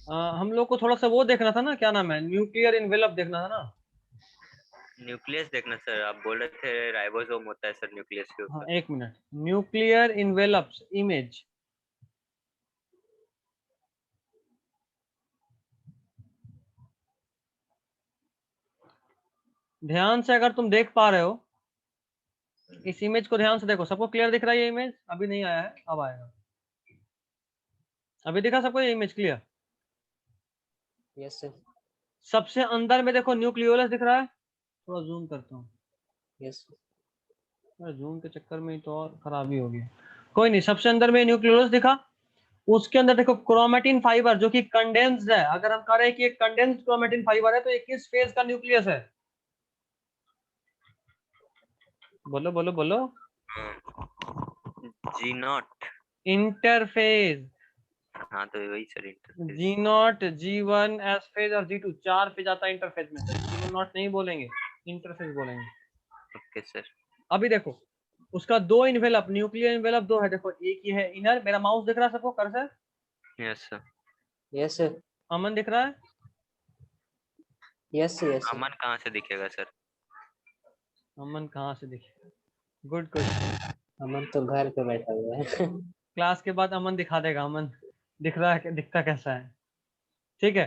हम लोग को थोड़ा सा वो देखना था ना, क्या नाम है, न्यूक्लियर इन्वेलप देखना था ना। न्यूक्लियस देखना सर, आप बोल रहे थे राइबोसोम होता है सर न्यूक्लियस के हाँ ऊपर। एक मिनट, न्यूक्लियर इन्वेलप्स इमेज। ध्यान से अगर तुम देख पा रहे हो इस इमेज को, ध्यान से देखो, सबको क्लियर दिख रहा है ये इमेज? अभी नहीं आया है, अब आएगा। अभी दिखा सबको ये इमेज क्लियर? Yes sir. सबसे अंदर में देखो न्यूक्लियोलस दिख रहा है, थोड़ा जूम करता हूँ। यस जूम के चक्कर में ही तो और खराबी होगी। कोई नहीं, सबसे अंदर में न्यूक्लियोलस दिखा, उसके अंदर देखो क्रोमेटिन फाइबर जो कि कंडेंस्ड है। अगर हम कह रहे हैं कि एक कंडेंस्ड क्रोमेटिन फाइबर है तो ये किस फेज का न्यूक्लियस है? बोलो बोलो बोलो। G0। इंटरफेज। हाँ तो वही sir interface. G0, G1 S phase और G2 चार फेज आता है इंटरफेज में, तो G0 नहीं बोलेंगे, इंटरफेज बोलेंगे। Okay sir. अभी देखो उसका दो इन्वेलप, न्यूक्लियर इन्वेलप दो है, देखो एक ही है इनर, मेरा माउस दिख रहा है सबको cursor? Yes sir. Yes sir. Aman दिख रहा है? Yes yes. अमन कहाँ से दिखेगा सर? अमन कहाँ से दिखे? Good question. अमन तो घर पे बैठा हुआ है। क्लास के बाद अमन दिखा देगा, अमन दिख रहा है, दिखता कैसा है। ठीक है,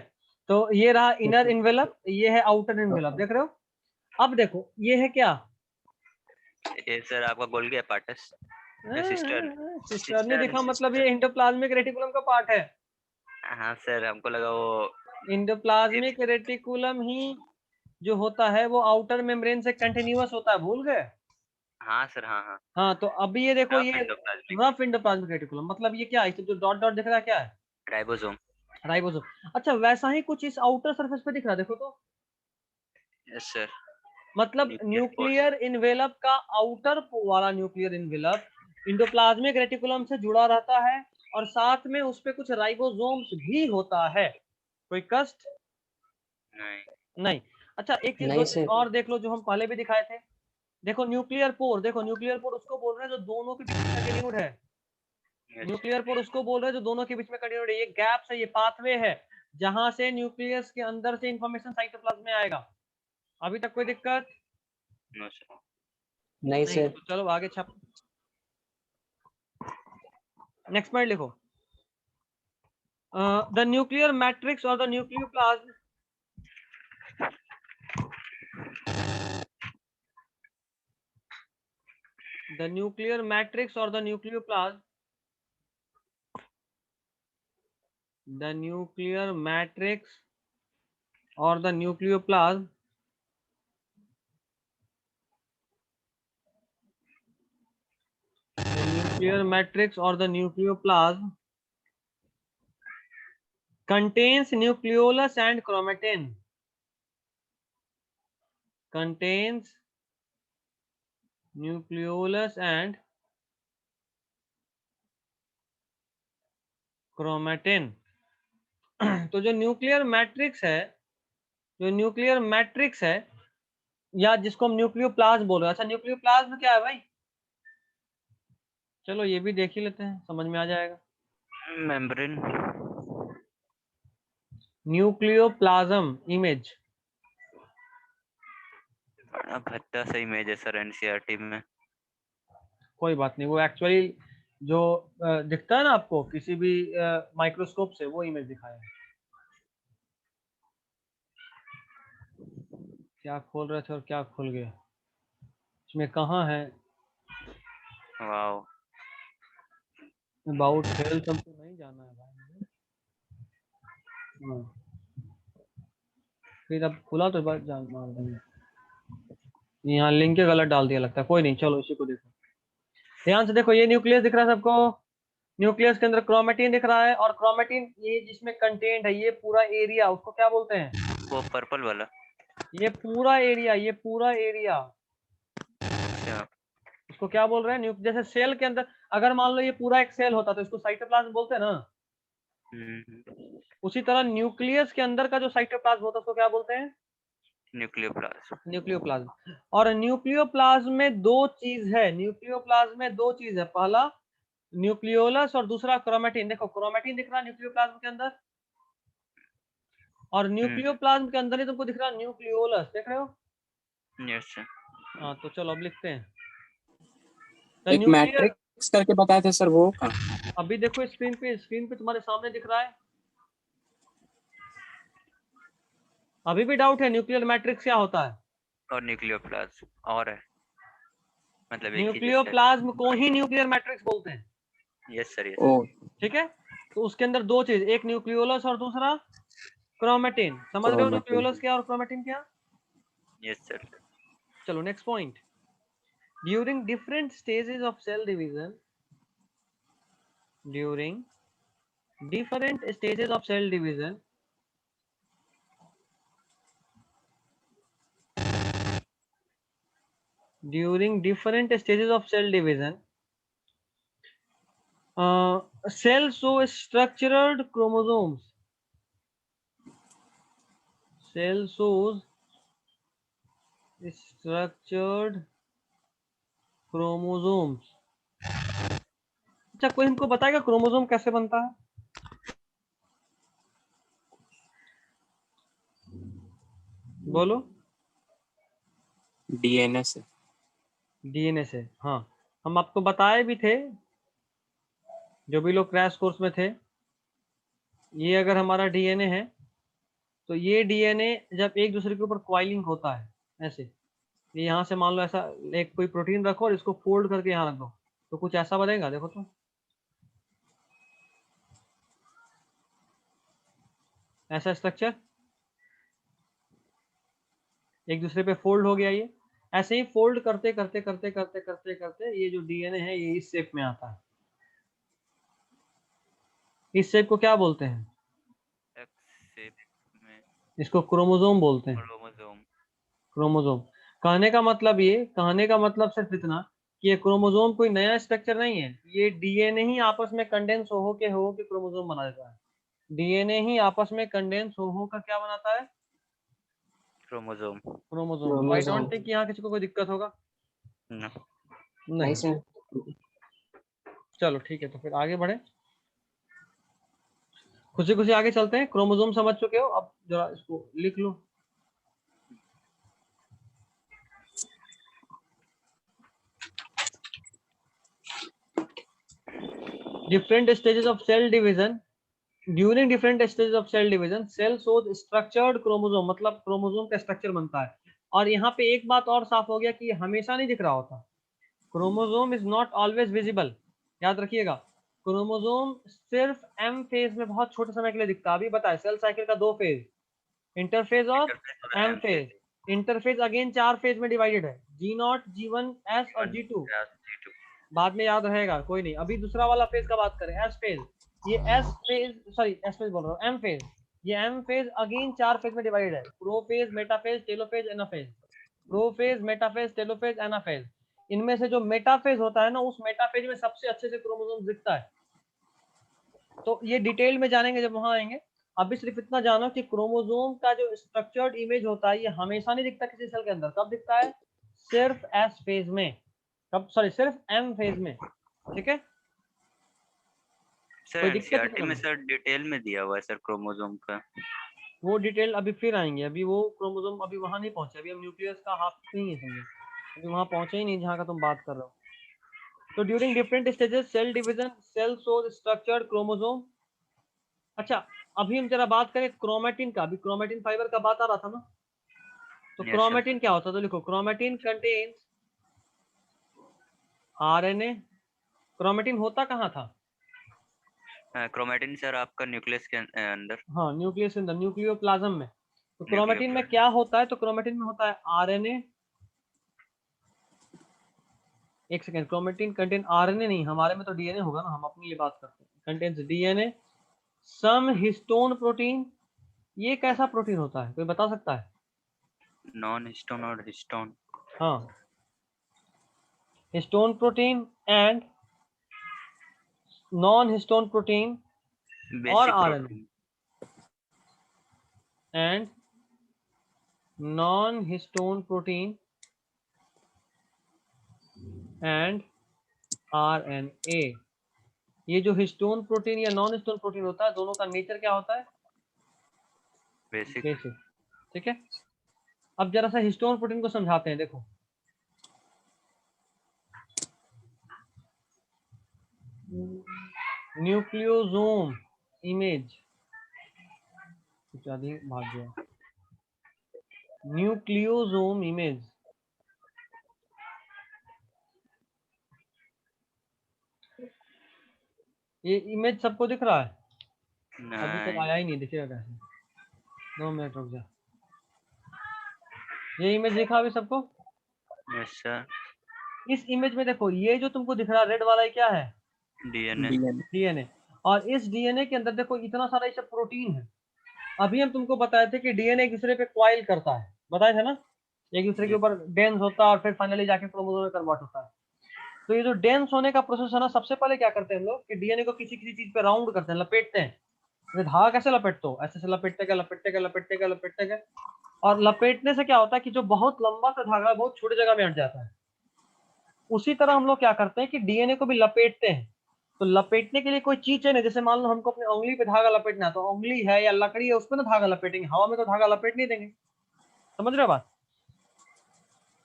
तो ये रहा इनर इन्वेलप, ये है आउटर इन्वेलप, देख रहे हो? अब देखो ये है क्या? ये सर आपका गोल्गी अपार्टस या सिस्टर? सिस्टर नहीं दिखा, मतलब ये इंडोप्लाज्मिक रेटिकुलम का पार्ट है। हाँ सर, हमको लगा वो। इंडोप्लाज्मिक रेटिकुलम ही जो होता है वो आउटर मेम्ब्रेन से कंटिन्यूअस होता है, भूल गए? हाँ सर, हाँ हाँ। हाँ, तो अभी ये देखो, रफ ये एंडोप्लाज्मिक रफ इंडोप्लाज्मिक रेटिकुलम, मतलब ये क्या है, जो डॉट डॉट दिख रहा है क्या है? राइबोसोम। राइबोसोम। अच्छा, वैसा ही कुछ इस आउटर सरफेस पे दिख रहा है, देखो तो। Yes sir. मतलब न्यूक्लियर पोर्स। न्यूक्लियर इन्वेलप का आउटर वाला न्यूक्लियर इन्वेलप इंडोप्लाज्मिक रेटिकुलम से जुड़ा रहता है, और साथ में उस पे कुछ राइबोसोम्स भी होता है। कोई कष्ट नहीं। नहीं। अच्छा, एक चीज नहीं सर। और देख लो जो हम पहले भी दिखाए थे। देखो न्यूक्लियर पोर, देखो न्यूक्लियर पोर उसको बोल रहे हैं जो दोनों के बीच में कंटिन्यूड है। यस। न्यूक्लियर पोर उसको बोल रहे हैं जो दोनों के बीच में कंटिन्यूड है। ये गैप्स है, ये पाथवे है जहां से न्यूक्लियस के अंदर से इंफॉर्मेशन साइटोप्लाज्म में आएगा। अभी तक कोई दिक्कत नो सर। नहीं नहीं? सर। तो चलो आगे छप, नेक्स्ट पॉइंट लिखो। द न्यूक्लियर मैट्रिक्स और the nucleoplasm, the nuclear matrix or the nucleoplasm, the nuclear matrix or the nucleoplasm, the nuclear matrix or the nucleoplasm contains nucleolus and chromatin, contains nucleolus and chromatin। तो जो nuclear matrix है, जो nuclear matrix है, या जिसको हम nucleoplasm बोल रहे हैं। अच्छा, न्यूक्लियोप्लाज्म क्या है भाई? चलो ये भी देख ही लेते हैं, समझ में आ जाएगा। मेम्ब्रेन। न्यूक्लियोप्लाज्म इमेज, बड़ा भद्दा सा इमेज है सर एनसीईआरटी में। कोई बात नहीं, वो एक्चुअली जो दिखता है ना आपको किसी भी माइक्रोस्कोप से, वो इमेज दिखाया है। क्या खोल रहे थे और क्या खुल गया, इसमें कहाँ है? वाओ। अबाउट हेल्थ हमको नहीं जाना है भाई। हाँ, फिर अब खुला तो बात जान मार देंगे। यहाँ लिंक के गलत डाल दिया लगता है, कोई नहीं, चलो इसी को देखो। ध्यान से देखो, ये न्यूक्लियस दिख रहा है सबको? न्यूक्लियस के अंदर क्रोमेटिन दिख रहा है, और क्रोमेटिन ये जिसमें कंटेंट है, ये पूरा एरिया उसको क्या बोलते हैं? वो पर्पल वाला। ये पूरा एरिया, ये पूरा एरिया अच्छा। उसको क्या बोल रहे हैं? जैसे सेल के अंदर, अगर मान लो ये पूरा एक सेल होता तो इसको साइटोप्लाज्म बोलते हैं ना। हम्म। उसी तरह न्यूक्लियस के अंदर का जो साइटोप्लाज्म होता है उसको क्या बोलते हैं? न्यूक्लियोप्लाज्म। न्यूक्लियोप्लाज्म। और न्यूक्लियोप्लाज्म में दो चीज है, न्यूक्लियोप्लाज्म में दो चीज है, पहला न्यूक्लियोलस और दूसरा क्रोमेटिन। देखो क्रोमेटिन दिख रहा है न्यूक्लियोप्लाज्म के अंदर, और न्यूक्लियोप्लाज्म के अंदर ही तुमको दिख रहा है न्यूक्लियोलस, देख रहे हो? Yes sir. हाँ तो चलो अब लिखते हैं द एक न्यूक्लियर। मैट्रिक्स करके बताए थे सर, वो कहाँ? अभी देखो स्क्रीन पे तुम्हारे सामने दिख रहा है। अभी भी डाउट है न्यूक्लियर मैट्रिक्स क्या होता है? और न्यूक्लियोप्लाज्म और है, मतलब एक ही जैसा है। न्यूक्लियोप्लाज्म को ही न्यूक्लियर मैट्रिक्स बोलते हैं। Yes sir, yes. ओ ठीक है, तो उसके अंदर दो चीज, एक न्यूक्लियोलस और दूसरा क्रोमेटिन। समझ रहे हो न्यूक्लियोलस क्या और क्रोमेटिन क्या? Yes sir. चलो next point. During different stages of cell division, during different stages of cell division, during different stages of cell division, cells show structured chromosomes. Cell shows structured chromosomes. अच्छा, कोई हमको बताएगा chromosome कैसे बनता है? बोलो। DNA से। डीएनए से, हाँ। हम आपको बताए भी थे, जो भी लोग क्रैश कोर्स में थे। ये अगर हमारा डीएनए है, तो ये डीएनए जब एक दूसरे के ऊपर क्वाइलिंग होता है ऐसे, ये यहाँ से मान लो ऐसा एक कोई प्रोटीन रखो और इसको फोल्ड करके यहाँ रख दो, तो कुछ ऐसा बनेगा। देखो तो ऐसा स्ट्रक्चर एक दूसरे पे फोल्ड हो गया। ये ऐसे ही फोल्ड करते करते करते करते करते करते ये जो डीएनए है ये इस शेप में आता है। इस शेप को क्या बोलते हैं? एक्स शेप में इसको क्रोमोसोम बोलते हैं। क्रोमोसोम। क्रोमोसोम। कहने का मतलब ये, कहने का मतलब सिर्फ इतना कि ये क्रोमोसोम कोई नया स्ट्रक्चर नहीं है, ये डीएनए ही आपस में कंडेंस हो के क्रोमोसोम बना देता है। डीएनए ही आपस में कंडेंस हो कर क्या बनाता है? Chromosome. Chromosome. I don't think यहाँ किसी को कोई दिक्कत होगा। नो। नहीं। सर। चलो ठीक है, तो फिर आगे बढ़े, खुशी खुशी आगे चलते हैं। क्रोमोसोम समझ चुके हो, अब जरा इसको लिख लो। Different stages of cell division, during different stages of cell division cell shows structured chromosome, मतलब क्रोमोसोम का स्ट्रक्चर बनता है। और यहाँ पे एक बात और साफ हो गया कि हमेशा नहीं दिख रहा होता। Chromosome is not always visible, याद रखिएगा। क्रोमोसोम सिर्फ एम फेज में बहुत छोटे समय के लिए दिखता है। अभी बताए सेल साइकिल का दो फेज, इंटरफेज और M phase. Interphase again 4 phase में डिवाइडेड है, G0, G1, S और G2। बाद में याद रहेगा, कोई नहीं। अभी दूसरा वाला फेज का बात करें, एस फेज। ये S phase, sorry S phase बोल रहा हूँ, एम फेज। ये एम फेज अगेन 4 फेज में डिवाइडेड है, prophase, metaphase, telophase, anaphase. Prophase, metaphase, telophase, anaphase. इनमें से जो मेटाफेज होता है ना, उस मेटाफेज में सबसे अच्छे से क्रोमोसोम दिखता है। तो ये डिटेल में जानेंगे जब वहां आएंगे। अभी सिर्फ इतना जानो कि क्रोमोसोम का जो स्ट्रक्चर्ड इमेज होता है ये हमेशा नहीं दिखता किसी सेल के अंदर। कब दिखता है? सिर्फ एस फेज में। कब? सॉरी, सिर्फ एम फेज में। ठीक है, सर कोई दिक्कत एनसीईआरटी में नहीं। सर डिटेल में दिया हुआ है सर क्रोमोसोम का। वो डिटेल अभी फिर आएंगे, अभी वो क्रोमोसोम अभी वहां नहीं पहुंचे। अभी हम न्यूक्लियस का हाफ नहीं है, समझो अभी वहां पहुंचे ही नहीं जहां का तुम बात कर रहे हो। तो during different stages cell division cell shows structured chromosome. अच्छा, अभी हम जरा बात करें क्रोमेटिन का। अभी क्रोमेटिन फाइबर का बात आ रहा था ना, तो Yes, sir. क्रोमेटिन क्या होता है? तो लिखो, क्रोमेटिन कंटेन्स आरएनए। क्रोमेटिन होता कहाँ था? क्रोमेटिन सर आपका न्यूक्लियस के अंदर। हाँ, न्यूक्लियस इन द न्यूक्लियोप्लाज्म में। तो क्रोमेटिन में न्यूक्लियोप्लाज्म। क्या होता है? तो क्रोमेटिन में होता है आरएनए। एक सेकेंड, क्रोमेटिन कंटेन आरएनए नहीं, हमारे में तो डीएनए होगा ना, हम अपने लिए बात करते हैं। Contains DNA, some histone protein. ये कैसा प्रोटीन होता है, कोई बता सकता है? नॉन हिस्टोन और हिस्टोन। हाँ, histone protein and non histone protein और basic RNA protein. And non histone protein and RNA. ये जो हिस्टोन प्रोटीन या नॉन हिस्टोन प्रोटीन होता है, दोनों का नेचर क्या होता है? Basic basic. ठीक है, अब जरा सा हिस्टोन प्रोटीन को समझाते हैं। देखो न्यूक्लियोसोम इमेज, आदि भाग गया, न्यूक्लियोसोम इमेज। ये इमेज सबको दिख रहा है? अभी तक नहीं। आया ही नहीं, दिखेगा कैसे? 2 मिनट रुक जा। ये इमेज दिखा अभी सबको? Yes sir. इस इमेज में देखो, ये जो तुमको दिख रहा है रेड वाला, ये क्या है? डीएनए। डीएनए। डीएनए। और इस डीएनए के अंदर देखो इतना सारा ये सब प्रोटीन है। अभी हम तुमको बताए थे कि डीएनए एक दूसरे पे क्वाइल करता है, बताए थे ना? एक दूसरे के ऊपर डेंस होता है और फिर फाइनली जाके क्रोमोसोम में कन्वर्ट होता है। तो ये जो डेंस होने का प्रोसेस है ना, सबसे पहले क्या करते हैं हम लोग कि डीएनए को किसी किसी चीज पे राउंड करते हैं, लपेटते हैं। जैसे धागा कैसे लपेटते हो, ऐसे से लपेटते गए लपेटते गए लपेटते गए लपेटते गए, और लपेटने से क्या होता है कि जो बहुत लंबा सा धागा है बहुत छोटी जगह में अट जाता है। उसी तरह हम लोग क्या करते हैं कि डीएनए को भी लपेटते हैं। तो लपेटने के लिए कोई चीज चाहिए ना, जैसे मान लो हमको अपनी उंगली पे धागा लपेटना है, तो उंगली है या लकड़ी है उस पर ना धागा लपेटेंगे, हवा में तो धागा लपेट नहीं देंगे। समझ रहे हो बात?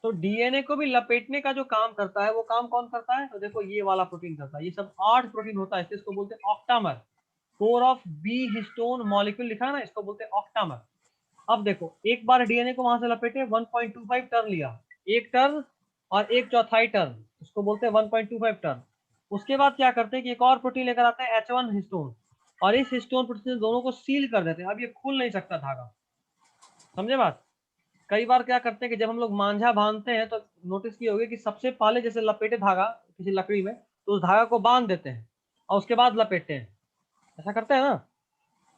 तो डीएनए को भी लपेटने का जो काम करता है, वो काम कौन करता है? तो देखो ये वाला प्रोटीन करता है। ये सब 8 प्रोटीन होता है, इसको बोलते हैं octamer. 4 of B histone molecule लिखा है ना, इसको बोलते हैं ऑक्टामर। अब देखो एक बार डीएनए को वहां से लपेटे, 1.25 टर्न लिया, एक टर्न और एक चौथाई टर्न, उसको बोलते हैं 1.25 टर्न। उसके बाद क्या करते हैं कि एक और प्रोटीन लेकर आते हैं H1 हिस्टोन, और इस हिस्टोन प्रोटीन दोनों को सील कर देते हैं। अब ये खुल नहीं सकता धागा। समझे बात? कई बार क्या करते हैं कि जब हम लोग मांझा बांधते हैं तो नोटिस किए होगे कि सबसे पहले जैसे लपेटे धागा किसी लकड़ी में, तो उस धागा को बांध देते हैं और उसके बाद लपेटते हैं। ऐसा करते हैं ना?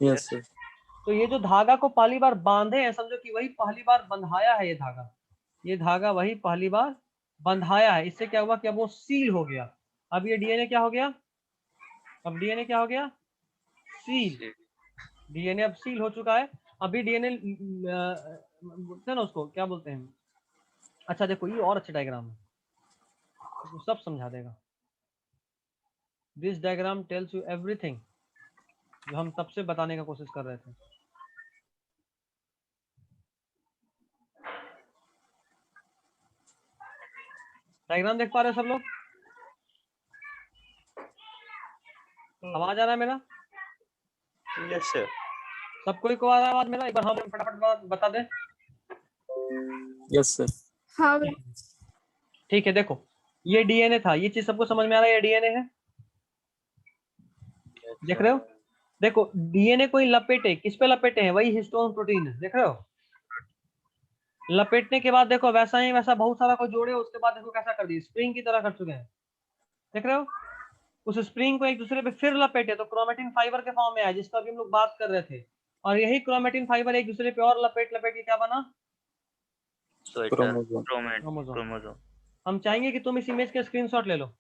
Yes sir. तो ये जो धागा को पहली बार बांधे हैं, समझो कि वही पहली बार बंधाया है। ये धागा वही पहली बार बंधाया है। इससे क्या हुआ कि अब वो सील हो गया। अब ये डीएनए क्या हो गया? अब डीएनए क्या हो गया? सील। डीएनए अब सील हो चुका है। अभी डीएनए बोलते हैं ना, उसको क्या बोलते हैं? अच्छा देखो ये और अच्छा डायग्राम है, तो सब समझा देगा। This diagram tells you everything जो हम तब से बताने का कोशिश कर रहे थे। डायग्राम देख पा रहे हो सब लोग? आवाज आ रहा है मेरा? Yes sir. सबको को आ रहा है आवाज मेरा? एक बार हाँ फटाफट बता दे। Yes sir. हाँ ठीक है, देखो ये डीएनए था, ये चीज सबको समझ में आ रहा है? ये डीएनए है, देख रहे हो? देखो डीएनए को ही लपेटे, किस पे लपेटे हैं? वही हिस्टोन प्रोटीन है, देख रहे हो? लपेटने के बाद देखो वैसा ही वैसा बहुत सारा को जोड़े, उसके बाद देखो कैसा कर दिया, स्प्रिंग की तरह कर चुके हैं। देख रहे हो? उस स्प्रिंग को एक दूसरे पे फिर लपेटे तो क्रोमेटिन फाइबर के फॉर्म में आया, जिसका अभी हम लोग बात कर रहे थे। और यही क्रोमेटिन फाइबर एक दूसरे पे और लपेट लपेट के क्या बना? स्वेटर। क्रोमोसोम। क्रोमोसोम। क्रोमोसोम। हम चाहेंगे कि तुम इस इमेज के स्क्रीनशॉट ले लो।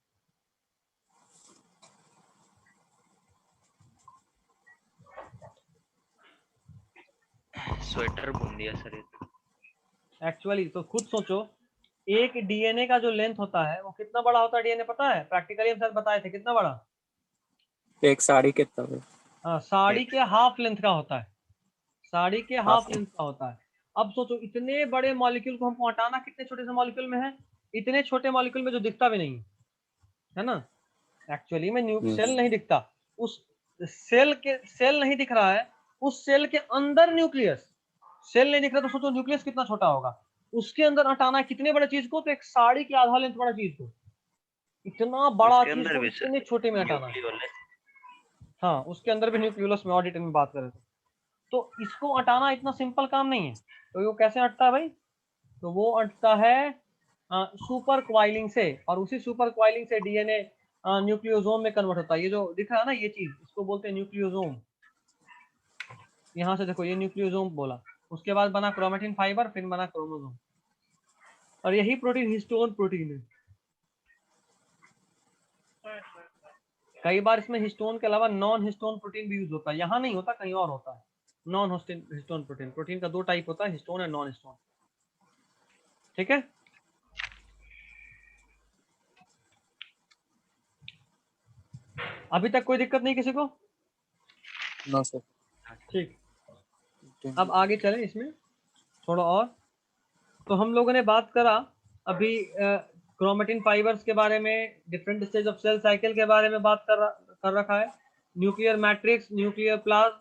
स्वेटर बुन दिया सर। एक्चुअली तो खुद सोचो, एक डीएनए का जो लेंथ होता है वो कितना बड़ा होता है? डीएनए पता है? प्रैक्टिकली हम सर बताए थे कितना बड़ा? एक साड़ी कितना है? हाँ, साड़ी के हाफ लेंथ का होता है। साड़ी के हाफ हाफ। लेंथ का होता है। अब सोचो इतने बड़े मॉलिक्यूल को हमको हटाना कितने छोटे से मॉलिक्यूल में है? इतने छोटे मॉलिक्यूल में जो दिखता भी नहीं है ना, एक्चुअली में सेल नहीं दिखता। उस सेल नहीं दिख रहा है, उस सेल के अंदर न्यूक्लियस। सेल नहीं दिख रहा तो सोचो न्यूक्लियस कितना छोटा होगा। उसके अंदर हटाना है कितने बड़े चीज को? तो एक साड़ी के आधा लेंथ बड़ा चीज को, इतना बड़ा उसके चीज अंदर को भी इतने सर छोटे में हटाना है। न्यूक्लियोलस। हाँ, उसके अंदर भी न्यूक्लियोलस में और डिटेल में बात करें तो इसको हटाना इतना सिंपल काम नहीं है। तो वो कैसे हटता है भाई? तो वो हटता है सुपर क्वाइलिंग से, और उसी सुपर क्वाइलिंग से डीएनए न्यूक्लियोसोम में कन्वर्ट होता है। ये जो दिख रहा है ना ये चीज, इसको बोलते हैं न्यूक्लियोसोम। यहाँ से देखो ये न्यूक्लियोसोम बोला, उसके बाद बना क्रोमेटिन फाइबर, फिर बना क्रोमोसोम। और यही प्रोटीन हिस्टोन प्रोटीन है। कई बार इसमें हिस्टोन के अलावा नॉन हिस्टोन प्रोटीन भी यूज होता है, यहाँ नहीं होता, कहीं और होता है। नॉन हिस्टोन प्रोटीन, प्रोटीन का 2 टाइप होता है, हिस्टोन और नॉन हिस्टोन। ठीक है? अभी तक कोई दिक्कत नहीं किसी को? No sir. ठीक। अब आगे चलें इसमें थोड़ा और। तो हम लोगों ने बात करा अभी क्रोमेटिन फाइबर्स के बारे में, different stage of cell cycle के बारे में बात कर रखा है। Nuclear matrix, nuclear plasm,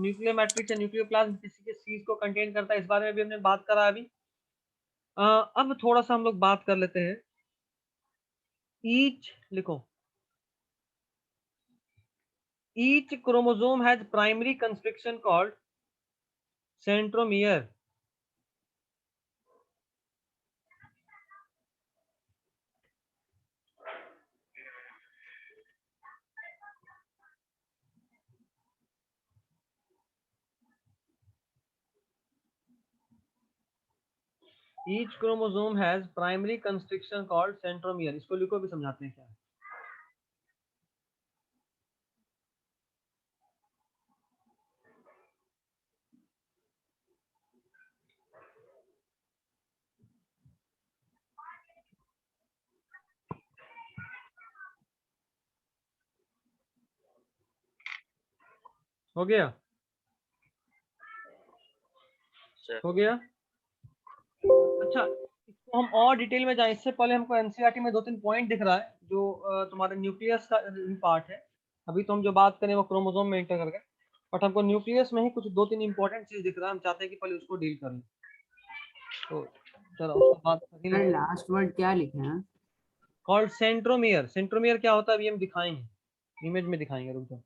nuclear matrix या न्यूक्लियर प्लाज्म किसी के चीज को कंटेन करता है, इस बारे में भी हमने बात करा अभी। अब थोड़ा सा हम लोग बात कर लेते हैं। ईच लिखो, each chromosome has primary constriction called centromere. Each chromosome has primary constriction called centromere. इसको लिखो, भी समझाते हैं क्या है। हो गया, सर हो गया। अच्छा, इसको हम और डिटेल में जाएं इससे पहले हमको एनसीईआरटी में 2-3 पॉइंट दिख रहा है जो तुम्हारे न्यूक्लियस का पार्ट है। अभी तो हम जो बात करें वो क्रोमोसोम में इंटर करके, बट हमको न्यूक्लियस में ही कुछ 2-3 इंपॉर्टेंट चीज दिख रहा है, हम चाहते हैं कि पहले उसको डील कर लें। तो चलो उसको बात करें। लास्ट वर्ड क्या लिखे हैं? Called centromere. सेंट्रोमियर क्या होता है अभी हम दिखाएंगे, इमेज में दिखाएंगे, रुक जाओ।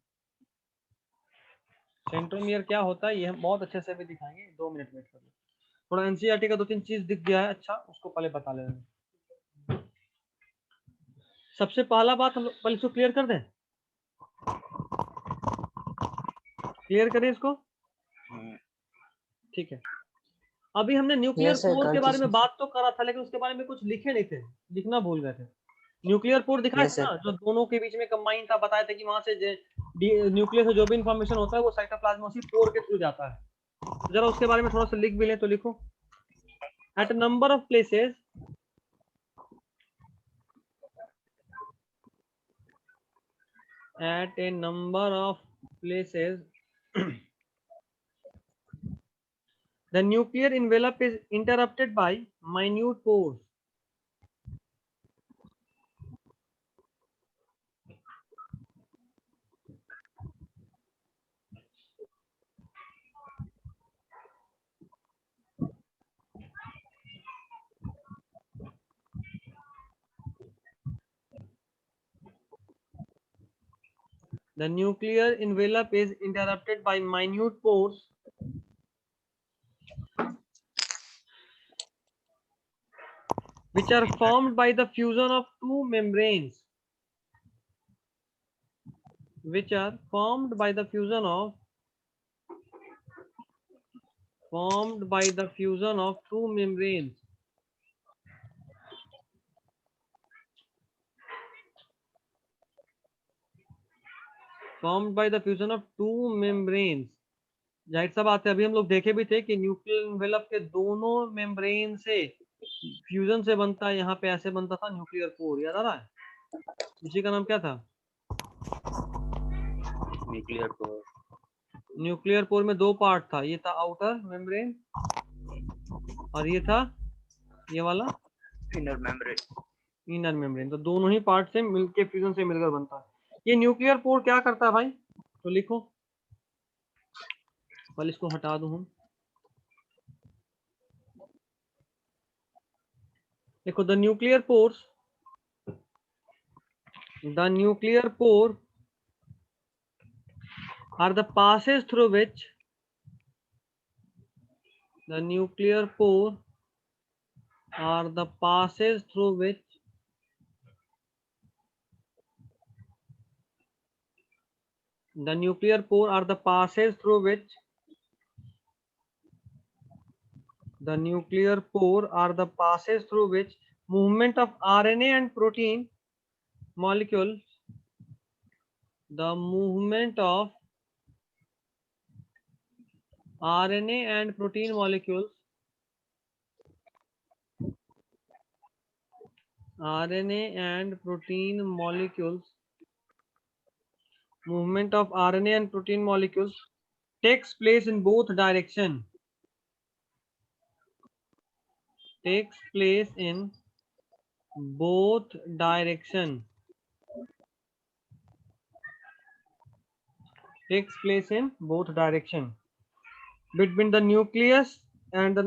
सेंट्रोमियर क्या होता है ये हम बहुत अच्छे से भी दिखाएंगे, 2 मिनट वेट कर लो। थोड़ा एनसीईआरटी का 2-3 चीज दिख गया है, अच्छा उसको पहले बता लेना। सबसे पहला बात हम लोग पहले इसको क्लियर कर दें, क्लियर करें इसको, ठीक है। अभी हमने न्यूक्लियर Yes, sir, पोर के कर बारे में दीजिए। बात तो करा था, लेकिन उसके बारे में कुछ लिखे नहीं थे, लिखना भूल गए थे। न्यूक्लियर पोर दिखा Yes, था sir. ना, जो दोनों के बीच में कंबाइन था, बताया था कि वहां से न्यूक्लियस से जो भी इंफॉर्मेशन होता है वो साइटोप्लाज्म उसी पोर के थ्रू जाता है। तो जरा उसके बारे में थोड़ा सा लिख भी लें, तो लिखो। At a number of places at a number of places the nuclear envelope is interrupted by minute pores. The nuclear envelope is interrupted by minute pores which are formed by the fusion of two membranes, which are formed by the fusion of two membranes. Formed by the fusion of two membranes. जाहिर सा बात है, अभी हम लोग देखे भी थे कि न्यूक्लियर एनवेलप के दोनों मेम्ब्रेन से फ्यूजन से बनता है, यहाँ पे ऐसे बनता था न्यूक्लियर पोर, याद आ रहा है? इसी का नाम क्या था? Nuclear pore. न्यूक्लियर पोर में 2 पार्ट था, ये था आउटर मेम्ब्रेन और ये था ये वाला इनर मेम्ब्रेन। Inner membrane. तो दोनों ही पार्ट से मिलके फ्यूजन से मिलकर बनता है। ये न्यूक्लियर पोर क्या करता है भाई, तो लिखो, पहले इसको हटा दूं हम। देखो, the nuclear pore are the passes through which the nuclear pore are the passes through which the nuclear pore are the passes through which the nuclear pore are the passes through which movement of RNA and protein molecules, the movement of RNA and protein molecules, movement of RNA and protein molecules takes place in both direction, takes place in both direction, takes place in both direction between the nucleus and the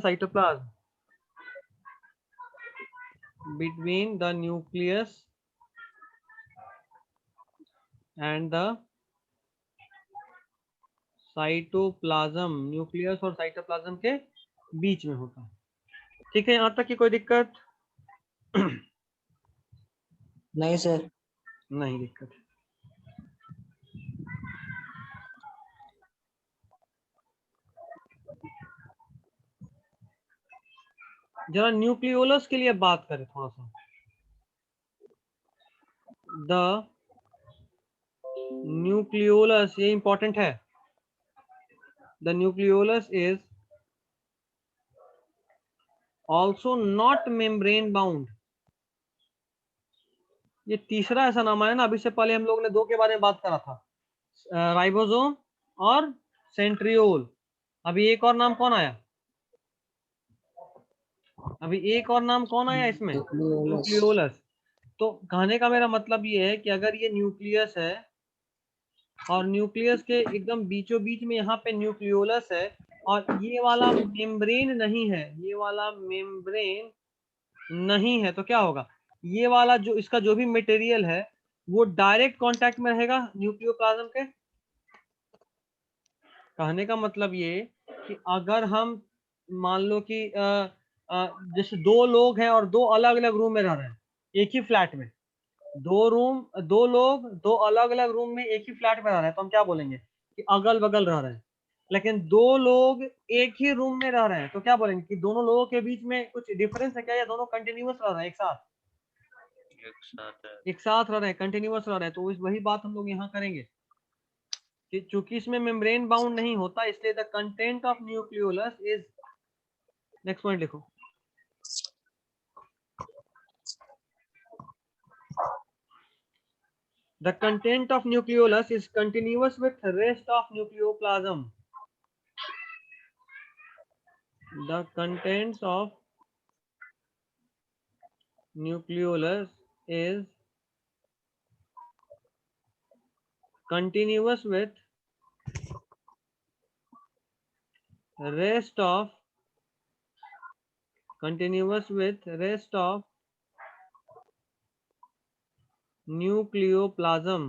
cytoplasm, between the nucleus and the cytoplasm, nucleus और cytoplasm के बीच में होता है। ठीक है, यहाँ तक की कोई दिक्कत? नहीं सर। नहीं दिक्कत। जरा न्यूक्लियोलस के लिए बात करें थोड़ा सा। द न्यूक्लियोलस, ये इंपॉर्टेंट है। The nucleolus is also not membrane bound. ये तीसरा ऐसा नाम आया ना, अभी से पहले हम लोग ने दो के बारे में बात करा था, राइबोसोम और सेंट्रियोल। अभी एक और नाम कौन आया? अभी एक और नाम कौन आया इसमें? न्यूक्लियोलस। तो कहने का मेरा मतलब ये है कि अगर ये न्यूक्लियस है और न्यूक्लियस के एकदम बीचों बीच में यहाँ पे न्यूक्लियोलस है और ये वाला मेम्ब्रेन नहीं है, ये वाला मेम्ब्रेन नहीं है, तो क्या होगा? ये वाला जो इसका जो भी मटेरियल है वो डायरेक्ट कांटेक्ट में रहेगा न्यूक्लियोप्लाज्म के। कहने का मतलब ये कि अगर हम मान लो कि जैसे दो लोग हैं और दो अलग अलग रूम में रह रहे हैं एक ही फ्लैट में, दो लोग दो अलग अलग रूम में एक ही फ्लैट में रह रहे हैं, तो हम क्या बोलेंगे कि अगल बगल रह रहे हैं। लेकिन दो लोग एक ही रूम में रह रहे हैं तो क्या बोलेंगे कि दोनों लोगों के बीच में कुछ डिफरेंस है क्या, या दोनों कंटिन्यूअस रह रहे हैं, एक साथ रह रहे हैं, कंटिन्यूअस रह रहे हैं। तो वही बात हम लोग यहाँ करेंगे कि चूंकि इसमें मेम्ब्रेन बाउंड नहीं होता, इसलिए the content of nucleolus is, next point लिखो, the content of nucleolus is continuous with the rest of nucleoplasm. The contents of nucleolus is continuous with rest of nucleoplasm,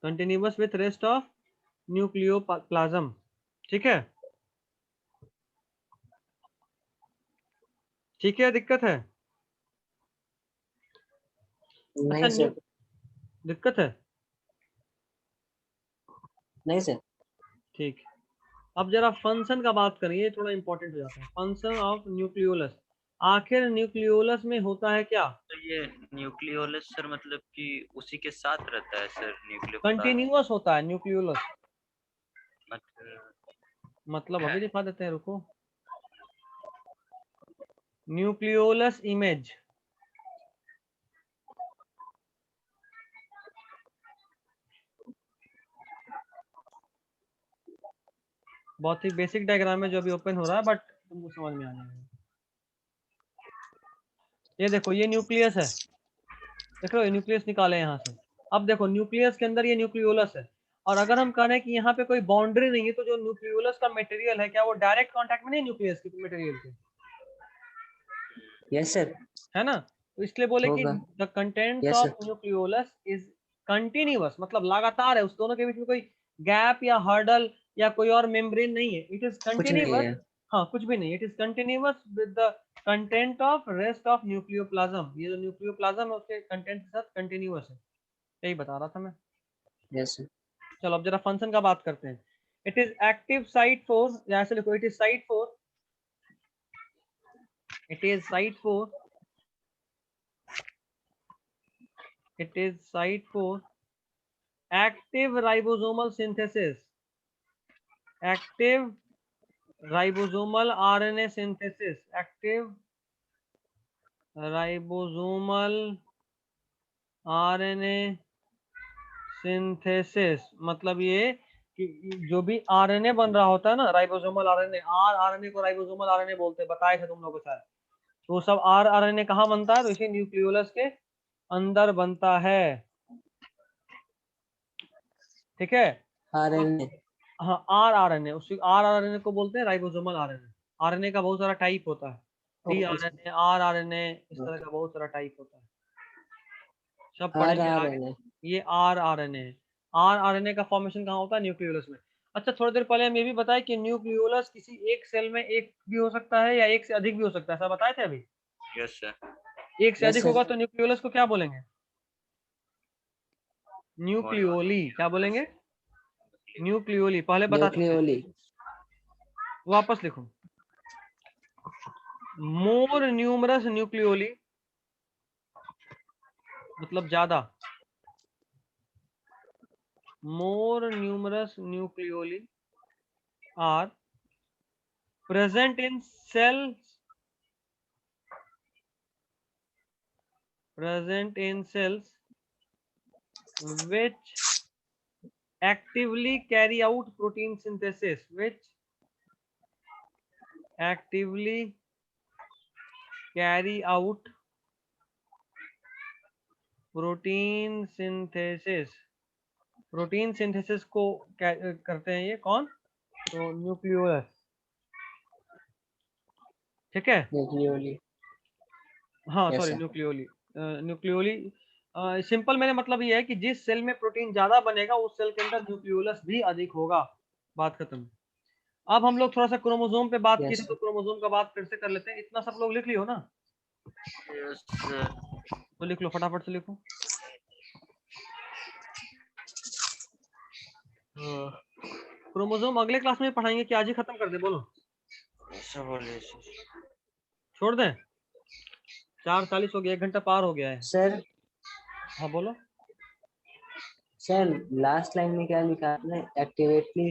continuous with rest of nucleoplasm। ठीक है, ठीक है, दिक्कत है? नहीं अच्छा, sir. दिक्कत है? नहीं सर। ठीक। अब जरा फंक्शन का बात करें, ये थोड़ा इंपॉर्टेंट हो जाता है। फंक्शन ऑफ न्यूक्लियोलस, आखिर न्यूक्लियोलस में होता है क्या? तो ये न्यूक्लियोलस सर मतलब कि उसी के साथ रहता है सर, न्यूक्लियो कंटिन्यूअस होता है न्यूक्लियोलस। मतलब है। अभी दिखा देते हैं, रुको। न्यूक्लियोलस इमेज, बहुत ही बेसिक डायग्राम है जो अभी ओपन हो रहा है, बट तुमको समझ में आ जाएगा। ये देखो, ये न्यूक्लियस है, देख लो, न्यूक्लियस निकाले यहाँ से। अब देखो न्यूक्लियस के अंदर ये न्यूक्लियोलस है, और अगर हम कह रहे हैं कि यहाँ पे कोई बाउंड्री नहीं है, तो जो न्यूक्लियोलस का मटेरियल है क्या वो डायरेक्ट कांटेक्ट में नहीं न्यूक्लियस के मटेरियल के? Yes sir. है ना? तो इसलिए बोले कि होगा। The contents Yes, of sir. Nucleolus is continuous, मतलब लगातार है, उस दोनों के बीच में कोई गैप या हर्डल या कोई और मेम्ब्रेन नहीं है, इट इज कुछ नहीं कंटिन्यूअस। है। हाँ, कुछ भी नहीं, it is continuous with the content of rest of nucleoplasm. ये जो न्यूक्लियोप्लाज्म है उसके कंटेंट के साथ कंटिन्यूअस है, यही बता रहा था मैं। Yes sir. चलो अब जरा फंक्शन का बात करते हैं। It is active site for, यहाँ से लिखो, it is site for, it is site for, it is site for active ribosomal synthesis, active ribosomal RNA synthesis, active ribosomal RNA synthesis मतलब ये कि जो भी आरएनए बन रहा होता है ना, राइबोसोमल आरएनए, आरएनए को राइबोसोमल आरएनए बोलते हैं, बताए थे तुम लोगों को शायद। तो सब आरएनए कहाँ बनता है? तो इसी न्यूक्लियोलस के अंदर बनता है। ठीक है, आरएनए। हाँ आरएनए, उसी आरएनए को बोलते हैं राइबोसोमल आरएनए। आरएनए का बहुत सारा टाइप होता है, T okay sir. RNA, RNA, इस तरह का बहुत सारा टाइप होता है, सब पढ़ेंगे आगे। आरएनए। ये आरएनए है। आरएनए का फॉर्मेशन कहाँ होता है? न्यूक्लियोलस में। अच्छा, थोड़ी देर पहले हम ये भी बताए कि न्यूक्लियोलस किसी एक सेल में एक भी हो सकता है या एक से अधिक भी हो सकता है, ऐसा बताए थे अभी। Yes sir. एक से यस अधिक सर। होगा तो न्यूक्लियोलस को क्या बोलेंगे? न्यूक्लियोली। क्या बोलेंगे? न्यूक्लियोली। पहले बता चुके हैं। न्यूक्लियोली। वापस लिखो, मोर न्यूमरस न्यूक्लियोली मतलब ज्यादा, more numerous nucleoli are present in cells which actively carry out protein synthesis, which actively carry out protein synthesis। Protein synthesis को करते हैं ये कौन? तो न्यूक्लियोलस। ठीक है, न्यूक्लियोली। हाँ yes sorry, sir. Nucleoli. Nucleoli simple मेरा मतलब ये है कि जिस सेल में प्रोटीन ज्यादा बनेगा उस सेल के अंदर न्यूक्लियोलस भी अधिक होगा। बात खत्म। अब हम लोग थोड़ा सा क्रोमोसोम पे बात की यस थी, तो सर। क्रोमोसोम का बात फिर से कर लेते हैं। इतना सब लोग लिख लियो ना, यस सर। तो लिख लो, फटाफट से लिखो। क्रोमोसोम अगले क्लास में पढ़ाएंगे कि आज ही खत्म कर दे? बोलो, सर बोलिए सर। छोड़ दें? 4:40 हो गया, 1 घंटा पार हो गया है। सर। हाँ बोलो। सर लास्ट लाइन में क्या लिखा आपने? एक्टिवेटली।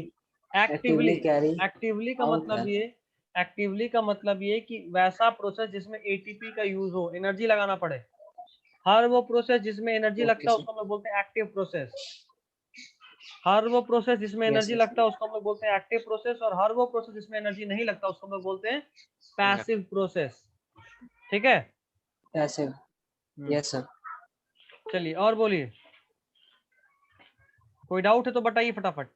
एक्टिवली। कैरी एक्टिवली का आउट मतलब ये, एक्टिवली का मतलब ये कि वैसा प्रोसेस जिसमें एटीपी का यूज हो, एनर्जी लगाना पड़े। हर वो प्रोसेस जिसमें एनर्जी ओके लगता है सर। उसको हम लोग बोलते हैं एक्टिव प्रोसेस। हर वो प्रोसेस जिसमें यस एनर्जी सर। लगता है उसको हम लोग बोलते हैं एक्टिव प्रोसेस, और हर वो प्रोसेस जिसमें एनर्जी नहीं लगता उसको हम लोग बोलते हैं पैसिव प्रोसेस। ठीक है। ऐसे। Yes sir. चलिए और बोलिए, कोई डाउट है तो बताइए फटाफट।